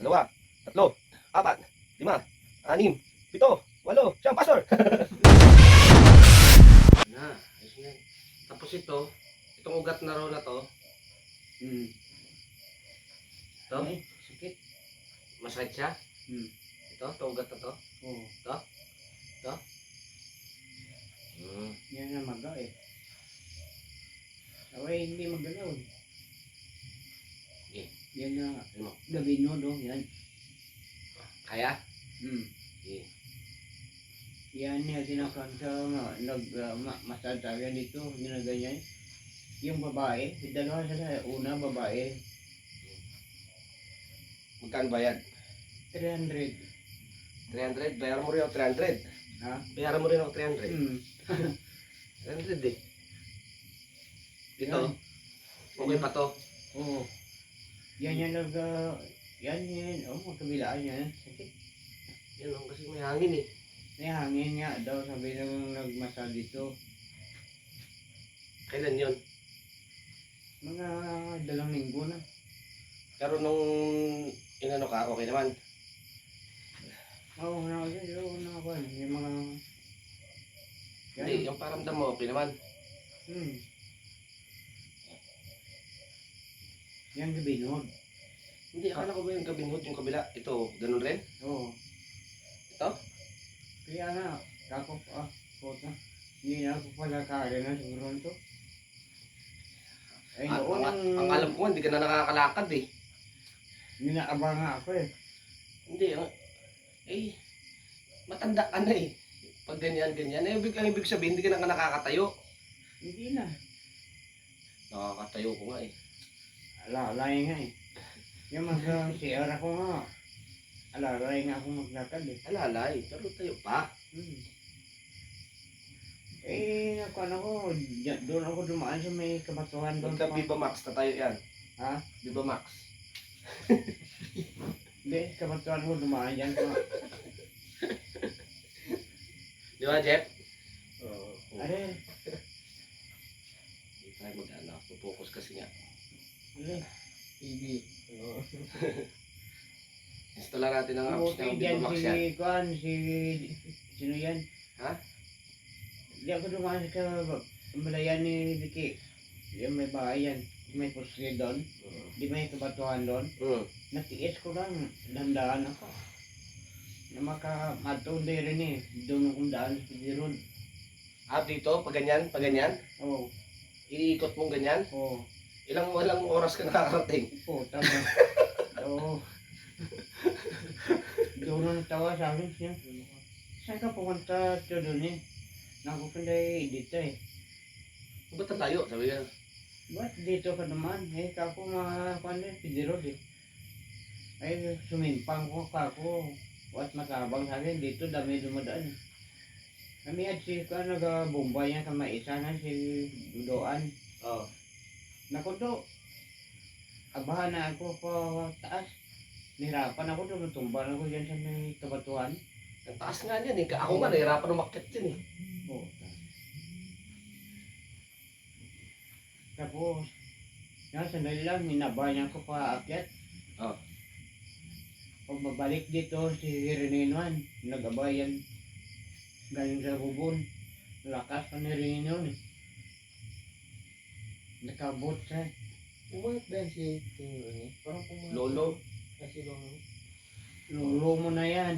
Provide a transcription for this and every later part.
dalawa, tatlo, apat, lima, anim, pito, walo, siyam, pastor! Na, ayos na. Tapos itong ugat na raw na to, ito, Ay, sakit. masakit siya. Hmm. Itong ugat na to, Oo. ito. Yan na maga eh. Away, hindi magalaw eh. Okay. Yan na Ano mo? gabi no, yan. Kaya? Hmm. Okay. Yan niya kinakanta nga, masasabi dito, ginaganyan. Yung babae, dalawa sila, una babae, Magkano bayad? 300. 300? Bayaran mo rin ako 300. Ha? Bayaran mo rin ako 300. Hmm. 300 eh. Ito, Yan. okay pa to. Oo. Yan yan yan, magkabilaan yan. Sakit. Yan lang kasi may hangin eh. May hangin nga daw, sabi nung nagmasal dito. Kailan yun? Mga 2 linggo na. Pero nung inano ka, okay naman. Oo, yung mga... Hindi, yung paramdam mo, okay naman. Hmm. Yan gabinod. Hindi, akala ko ba yung kabinhod yung kabila? Ito, ganun rin? Oo. Ito? Kaya na, kako pa, puta. Hindi na ako pala kaya na siguro ito. Ay, Ang alam ko, hindi ka na nakakalakad eh. Ninaabang nga ako eh. Hindi, matanda ka na eh. Pag ganyan. Ang ibig sabihin, hindi ka na nakakatayo. Hindi na. Nakakatayo ko nga eh. Alalay nga eh. Yung mag-CR ako nga. Alalay nga ako maglakad eh. Alalay, pero tayo pa. Nakuha ko, doon ako dumaan sa may kabatuhan doon. Magka Viva Max na tayo yan. Ha? Viva Max. Hindi, kabatuhan ko dumaan dyan. Di ba, Jeff? Oo. Are, Hindi tayo mag-ano. Pupokus kasi nga. TV. Oo. Installa natin ang apps Okay, ng dyan Viva Max si yan. Kwan, sino yan? Ha? Hindi ako dumaan sa malayan ni Vicky. Yung may bahay yan. May pusli doon. Di may kabatuhan doon. Natiis ko lang. Dandaan ako. Na makamatulay rin eh. Doon akong daan sa Pidiron. Dito, pag ganyan. Oo. Iikot mong ganyan. Oo. Walang oras ka nakakarating. Oo, tama. Oo. Doon na natawa sa akin siya. Saan ka pumunta ito doon eh? Nakupunday dito eh. Ba't na tayo? Sabi ka. Ba't dito ka naman? Kako mga Pidiron eh. Ay, sumimpang ko kako. Wat matabang sa akin, dito dami dumadaan. Kami at si ka nag-bomba niya ka maisa na si Dudoan. Oo. Naku do, abahan na ako pa taas. Nihirapan ako doon, tumba na ako dyan sa may kabatuhan. Ang taas nga niyan eh. Ako nga, nahirapan umakyat din eh. Oo. Tapos, sandali lang, minabahan niya ako pa akyat. Oo. Pag mabalik dito, si Reninuan, nag-abayan. Galing sa bubon. Lakas pa ni Reninuan eh. Nakabot siya. Umayat ba si Tingro? Parang pumayat. Lolo, Kasi Lolo. Lulo mo na yan.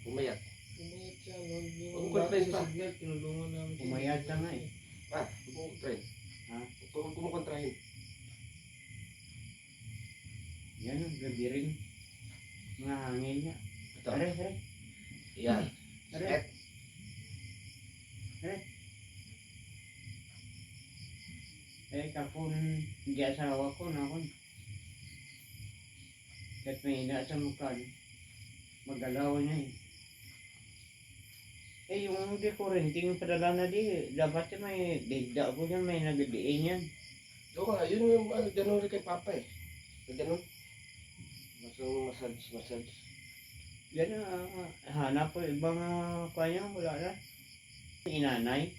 umayat. Umayat siya. Nung Huwag yung ko dati na sa pa. signal, tinulungan namin. siya. Umayat ka nga eh. Huwag mong kontrahin. Ha? Huwag mong kontrahin. Yan ang gabi rin. Mga hangin niya. Ito. Are. Yan. Are. Set. Kapon, hindi asawa ko na ako. Kahit may ina sa mukha, magalaw niya eh. Yung di ko renting padala na dapat may digda ko yan, may nagadiin yan. Oo nga, yun yung ganun rin kay Papa eh. Ganun. Massage. Yan hanap ko ibang kanya, wala na. Inanay.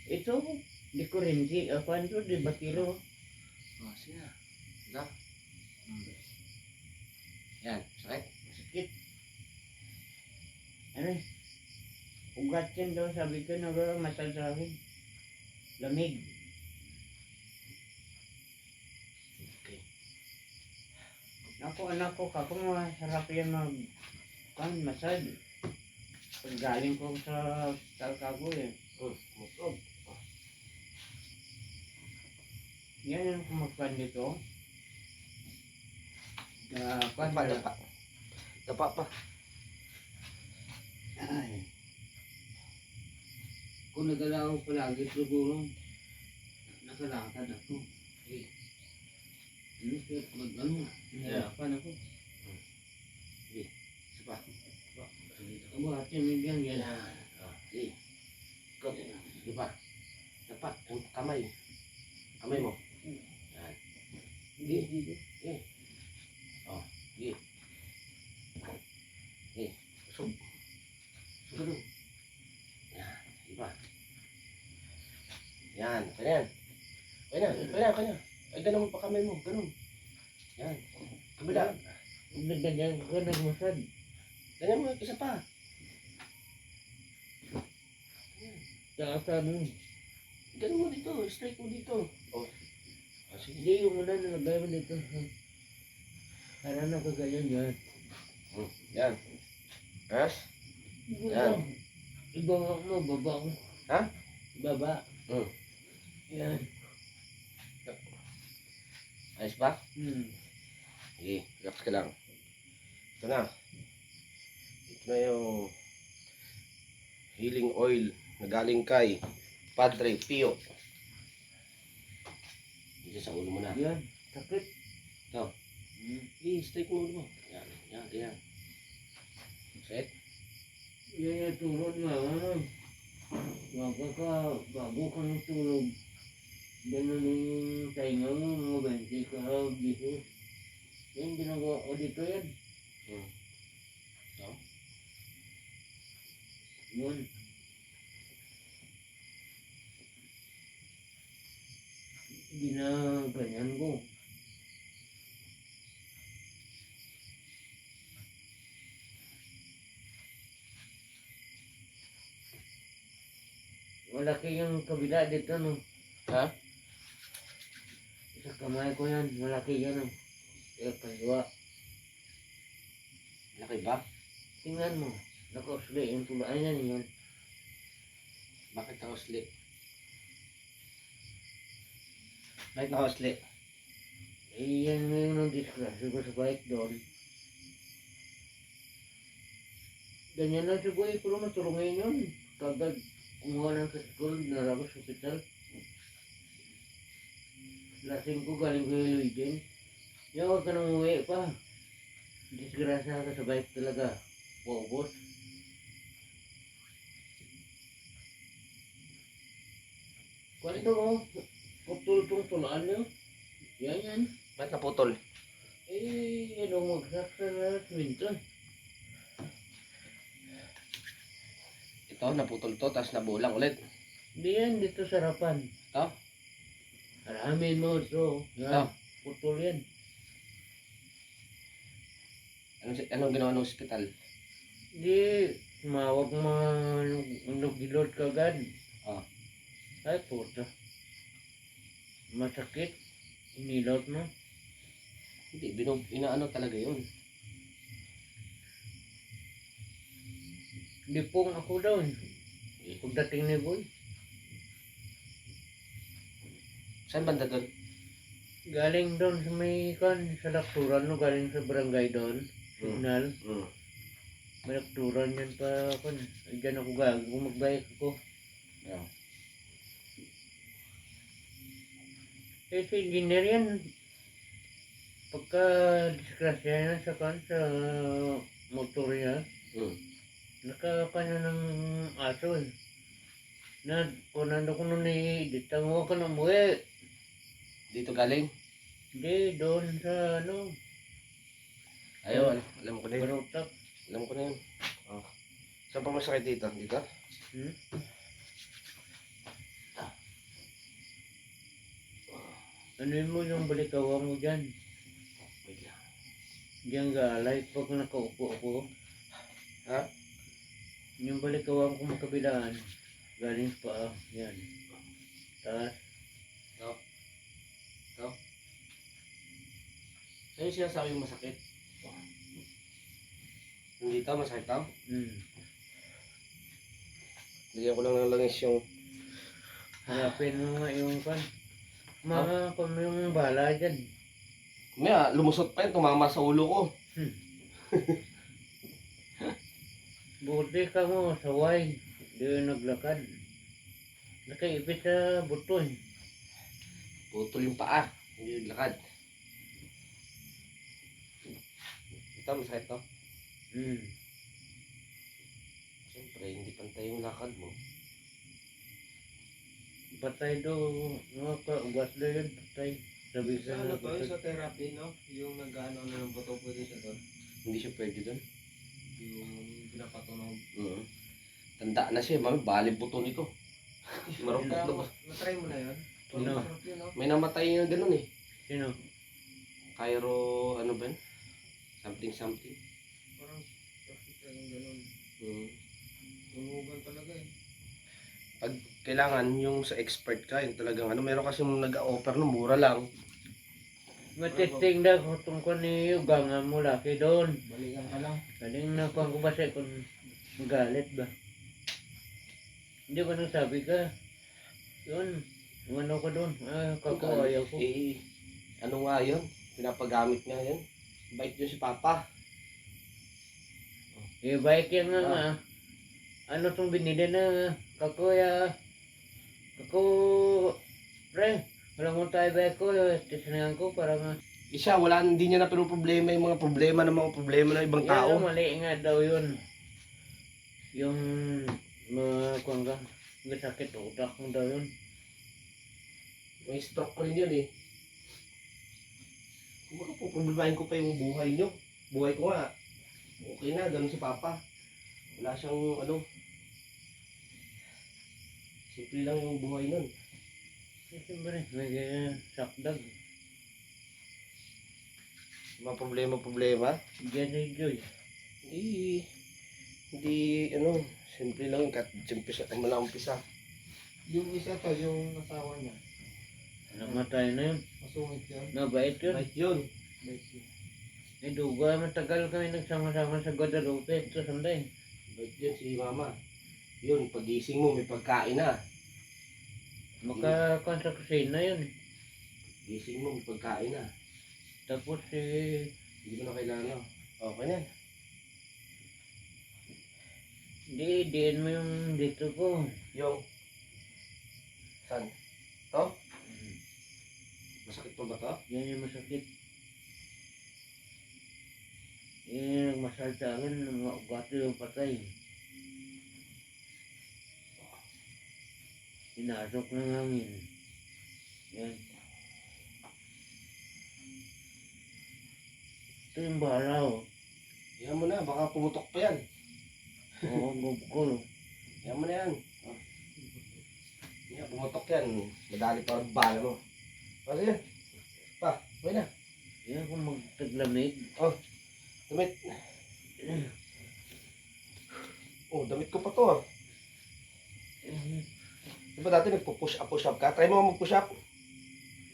Ito, di ko renti, di ba kilo? Siya. Da. Sebastian daw, sabi ko, nag-massage sa akin. Lamig. Okay. Ako, anak ko, kako masarap yan massage. Pag galing ko sa hospital kako eh. Masarap. Yan yung kumakpan dito. Dapa. Dapa pa. Ay. Kung nagalaw palagi siguro, nakalakad ako. Eh. Mag-ano, nahirapan ako. Isa pa. Abo, ate, may diyan yan. Eh. Go. Dapa. Dapa. Ang kamay. Kamay mo. Yan. Eh. Oh. Eh. Eh. Sub. Sub. Yan. Iba. Yan. Ganyan. Kanya. Ay, ganun mo pa kamay mo. Ganun. Yan. Kabila. Nagdanyan ko, nagmasad. Ganyan mo. Isa pa. Saka mo. Ganun mo dito. Straight mo dito. Oh. Sige. Hindi, yung muna nalagay mo dito. Para nakagayan yan. Yan. Yes? Yan. Ibaba mo, baba mo. Ha? Baba. Yan. Ayos ba? Hmm. Sige, relax ka lang. Ito na. Ito na yung healing oil na galing kay Padre Pio. Dito sa ulo mo na. Yan. Sakit. Ito. Straight mo ulo mo. Yan. Set. Yan yung tulog nga. Bago ka ng tulog. Ganun yung tainga mo, mga 20 ka, bisis. Yan, ginagawa ko dito yan. Ito. Yun. Ginaganyan ko. Malaki yung kabila dito, no? Ha? Sa kamay ko yan, malaki yan, no? Kaya kaliwa. Laki ba? Tingnan mo, nakausli yung tulaan yan, yan. Bakit nakasli? Bakit nakasli? Eh, yan ngayon ang disgrasya ko sa bike doon. Ganyan lang siguro, pero matulungin yun. Kagad, kumuha ng kaskol, narabas sa hospital. Lasing ko, galing ko yung Luigin. Yan, huwag ka nang umuwi pa. Disgrasya ka sa bike talaga. Paubos. Kung ito, oh, putol tong tulaan niyo. Yan. Bakit naputol? Eh, ano magsak sa simento. Ito, naputol to, tapos nabulang ulit. Hindi yan, dito sa harapan. Ito? Aramin mo ito. Ito? Yan, putol yan. Anong ginawa ng ospital? Hindi, mawag nagilod ka agad. Ah. Ay, puta. Masakit. Inilot mo. Hindi, inaano talaga yun. Lipong ako daw. Pagdating ni Boy. Saan banda doon? Galing doon sa may sa lakturan, no? Galing sa barangay doon. Signal. May lakturan yan pa kon. Diyan ako kung magbayad ako. Yeah. Eh, si engineer yan. Pagka disgrasya yan sa motor niya, nakakanya ng aso eh. Kung nando ko nun i-edit, mo ka na umuwi. Dito galing? Hindi, doon sa Ayaw, alam ko na yun. Barutak. Alam ko na yun. Oh. Saan pa masakit dito? Dito? Ano mo yung balikawa mo dyan? Wait lang. Diyan galay pag nakaupo ako. Ha? Yung balikawang ko magkabilaan, galing pa, yan. Tapos, Ano yung sinasabi yung masakit? Hindi ito, masakit ito. Bigyan ko lang ng langis yung... Hanapin mo nga yung kan. Mga kung yung bala dyan. Maya, lumusot pa yun, tumama sa ulo ko. Buti ka mo, saway. Di yung naglakad. Nakaipit sa buto eh. Putol yung paa, hindi yung lakad. Ito, masakit to. Siyempre, hindi pantay yung lakad mo. Patay do, mga kaugat na yun, patay. Sabi Sa ka ano na to, patay. sa therapy, no? Yung nag-ano na ng buto pwede siya doon. Hindi siya pwede doon. Yung pinapatunog. Tanda na siya, mami, bali buto nito. Marupok na ba? Na-try mo na yun? Ano? Masarap yun, no? May namatay na gano'n eh. Sino? Cairo, ano ba yun? Something something. Parang sakit yung ganun. Mm. Tunugan talaga eh. Pag kailangan yung sa expert ka, yung talagang ano, meron kasi yung nag-offer no, mura lang. Matesting na ko tungkol ni Ugang nga mo laki doon. Balikan ka lang. Kaling na pang kubasa kung magalit ba. Hindi ba nang sabi ka? Yun, umano ka doon. Kako ayaw ko. Eh, ano nga yun? Pinapagamit nga yun. Bait yun si Papa. Bike yan nga. Ano tong binili na kakuya. Kako, pre, wala mo tayo bike ko. Tisnayan ko para nga. Isa, wala, hindi niya na problema yung mga problema ng ibang tao. Yan, mali nga daw yun. Yung mga kuwang ka, sakit utak mo daw yun. May stroke ko rin yun eh. Kung baka po, problemahin ko pa yung buhay nyo. Buhay ko nga. Okay na, ganun si Papa. Wala siyang ano. Simple lang yung buhay nun. Siyempre, may sakdag. Mga problema. Diyan ni Joy. Hindi, ano, simple lang. Umpisa. Yung isa to, yung asawa niya. Namatay na yun. Masungit yun. Nabait yun. Right yun. Bait yun. May duga, matagal kami nagsama-sama sa Guadalupe. Ito sanday. Right yun si Mama. Yun, pagising mo, may pagkain na. Makakuan sa kusina yun. Gising mo, may pagkain na. Tapos Hindi mo na kailangan. Okay na. diin mo yung dito ko. Yung, saan? To? Masakit pa ba to? Yan yung masakit. Nagmasal sa akin, mga ugat yung patay. Pinasok ng hangin. Yan. Ito yung balaw. Yan mo na, baka pumutok pa yan. Oo, gubkol. Yan mo na yan. Oh. Yan, pumutok yan. Madali pa ang bala mo. O, sige. Pa, okay na. Yan kung magtaglamig. Damit. Oh, damit ko pa to ah. Di ba dati nagpo-push up ka? Try mo mag-push up.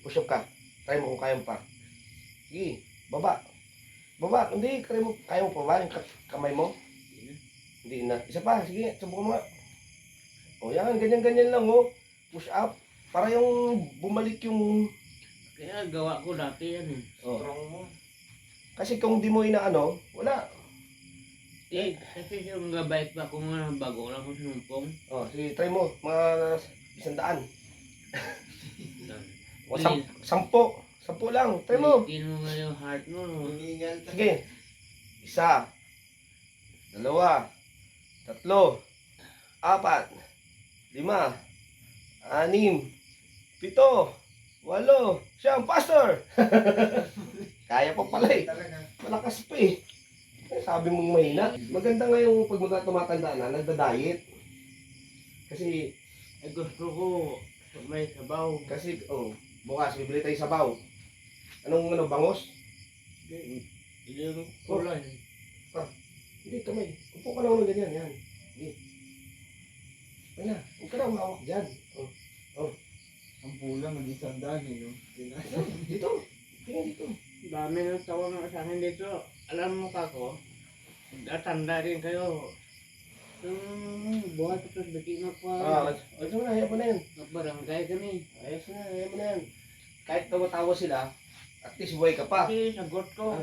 Push up ka. Try mo kung kaya mo pa. Sige, baba. Baba, hindi. Try mo, kaya mo pa ba yung kamay mo? Hindi na. Isa pa, sige, subukan mo nga. O yan, ganyan-ganyan lang oh. Push up. Para yung bumalik yung... Kaya gawa ko dati yan eh. Oh. Strong mo. Kasi kung di mo inaano, wala. Kasi yung bike pa ko nga bago lang ko sinumpong. Oh, sige, try mo. Mga 100. O, 10. 10 lang. Try mo. Itin mo nga yung heart mo. No? Humingal ka. Sige. 1, 2, 3, 4, 5, 6, 7, 8, 9, pastor! Kaya pa pala eh. Talaga. Malakas pa eh. Sabi mong mahina. Maganda nga yung pag tumatanda na, nagda-diet. Kasi, Gusto ko may sabaw. bukas, bibili tayo sabaw. Anong bangos? Ilang kulay. Hindi, kamay. Upo ka lang ng ganyan, yan. Sige. Ay na, huwag ka na umawak dyan. Ang pula, mag-isang daan eh, no? Dito. Tingnan dito. Dami ng tawag ng sa akin dito. Alam mo ka ko, tanda rin kayo. Buhat ito sa Bitima Ah, pa. ayos mo na, hayaan mo na yan. Nagbarangay kami. Ayos na, hayaan mo na yan. Kahit tawa-tawa sila, at least buhay ka pa. Kasi sagot ko,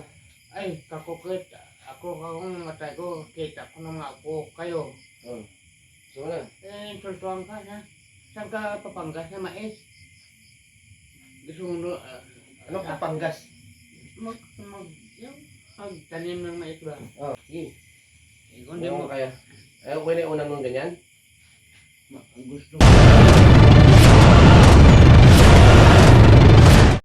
ay, kakukit. Ako kakong matay ko, kita ko ng mga apo kayo. So na. Eh, tultuang ka na. Saan ka papanggas na mais? Gusto mo, Ano kapanggas? yung magtanim ng mais ba? Oh, sige. Eh, kung di Hindi mo, mo kaya. Ayaw ko na yung unang nung ganyan. gusto mo.